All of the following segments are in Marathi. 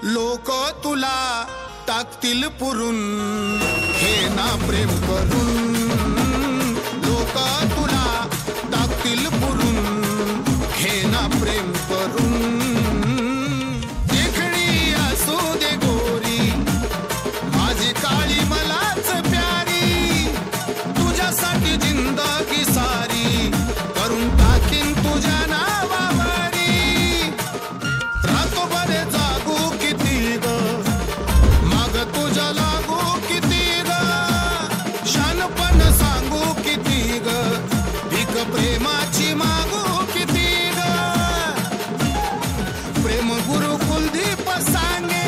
लोक तुला टाकतील पुरून, हे ना प्रेम करून. लोक तुला टाकतील पुरून, हे ना प्रेम करून. देखणी असू दे गोरी, माझी काळी मलाच प्यारी, तुझ्यासाठी जिंदगी सारी करून टाकीन तुझ्या नावावरी. रातो बरे जागू किती ग, मग तुझ्या लागू किती ग, शानपण सांगू किती ग, भीक प्रेमाची मागू किती ग. प्रेम गुरु कुलदीप सांगे,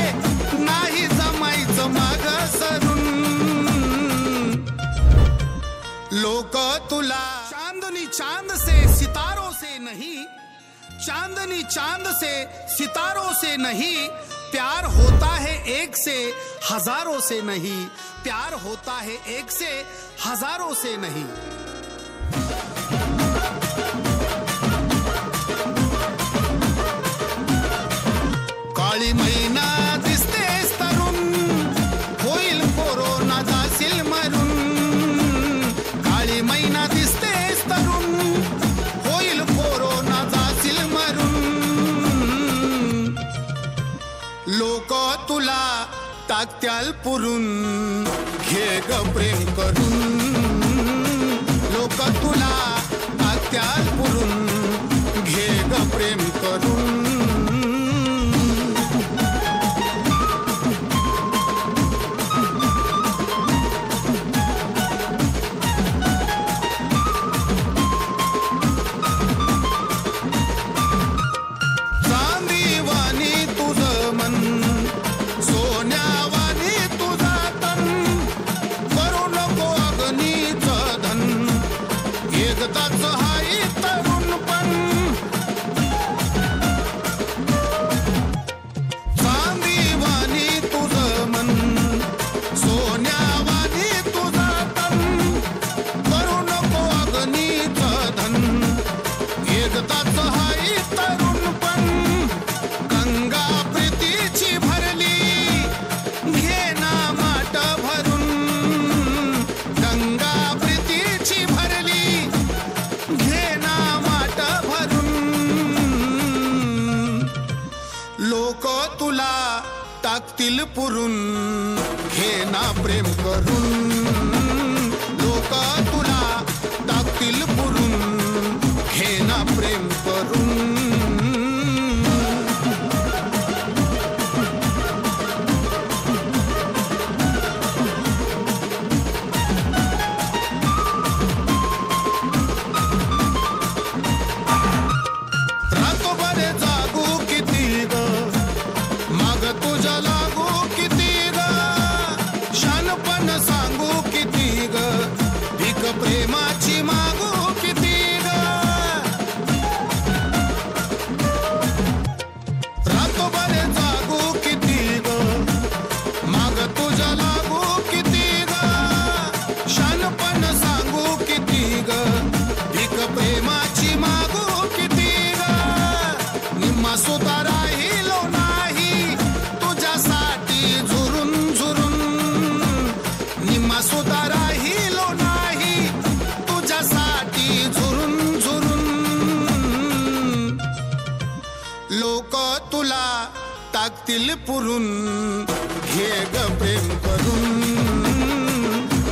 नाही जमायचं माग सरून. लोक तुला चांदनी चांद से सितारों से नहीं, चांदनी चांद से सितारों से नहीं, प्यार होता है एक से हजारों से नहीं, प्यार होता है एक से हजारों से नहीं. काळी मैना दिसतेस तरुण, होईल कोरोना जाशील मरून. काळी मैना दिसतेस तरुण, होईल कोरोना जाशील मरून. लोक तुला टाकत्याल पुरून, घे ग प्रेम करून. लोक तुला टाकत्याल पुरून, घे ग प्रेम करून. टाकतील पुरून, घे ना प्रेम करून. लोक तुला टाकतील पुरून, घे ना प्रेम करून. रातो बरे जागू किती ग, मग तुझ्या लागू किती ग, शानपण सांगू किती ग, भीक प्रेमाची मागू किती ग. रातो बरे जागू किती ग, मग तुझ्या लागू किती ग, शानपण सांगू किती ग, भीक प्रेमाची मागू किती ग. निम्मा सुद्धा राहिलो नाही तुझ्यासाठी झुरून झुरून, निम्मा सुद्धा राहिलो नाही तुझ्यासाठी झुरून झुरून. लोक तुला टाकतील पुरून, घे ग प्रेम करून.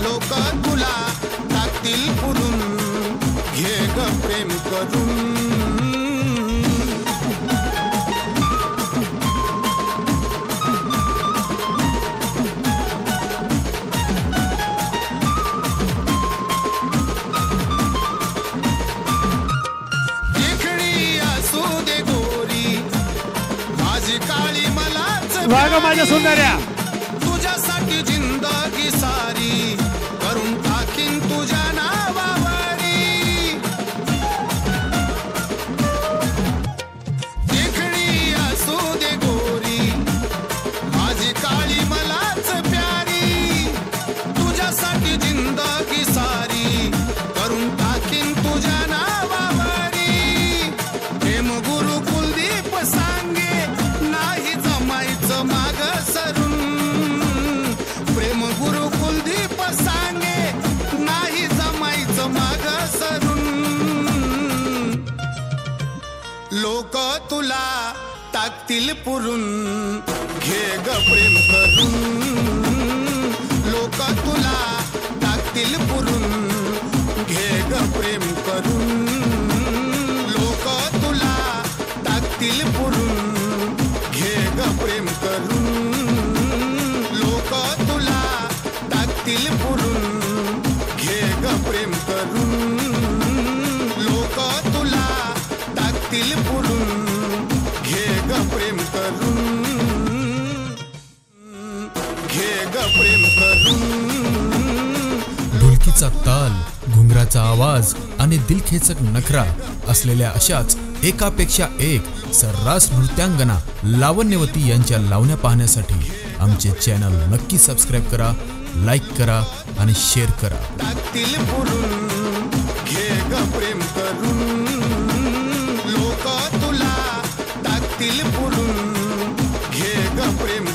लोक तुला टाकतील पुरून, घे ग प्रेम करून. वागा माझ्या सुंदर्या, तुझ्यासाठी जिंदगी सारी करून टाकीन तुझ्या नावावरी. देखणी असू दे गोरी, माझी काळी मलाच प्यारी, तुझ्यासाठी जिंदगी सारी करून टाकीन तुझ्या नावावरी. प्रेम गुरु कुलदीप सांगे, नाही जमायचं टाकतील पुरून घे ग प्रेम करून लोक तुला टाकतील पुरून घे ग प्रेम करून लोक तुला टाकतील पुरून घे ग प्रेम करून लोक तुला टाकतील पुरून घे ग प्रेम करून लोक तुला टाकतील पुरून घे ग प्रेम करून घे ग प्रेम करून ढोलकीचा ताल, घुंगराचा आवाज आणि दिलखेचक नखरा असलेल्या अशाच एकापेक्षा एक सर्रास नृत्यांगना लावण्यवती यांच्या लावण्या पाहण्यासाठी आमचे चॅनल नक्की सबस्क्राईब करा, लाईक करा आणि शेअर करा. टाकतील पुरून घे ग प्रेम करून लोक तुला टाकतील पुरून घे ग प्रेम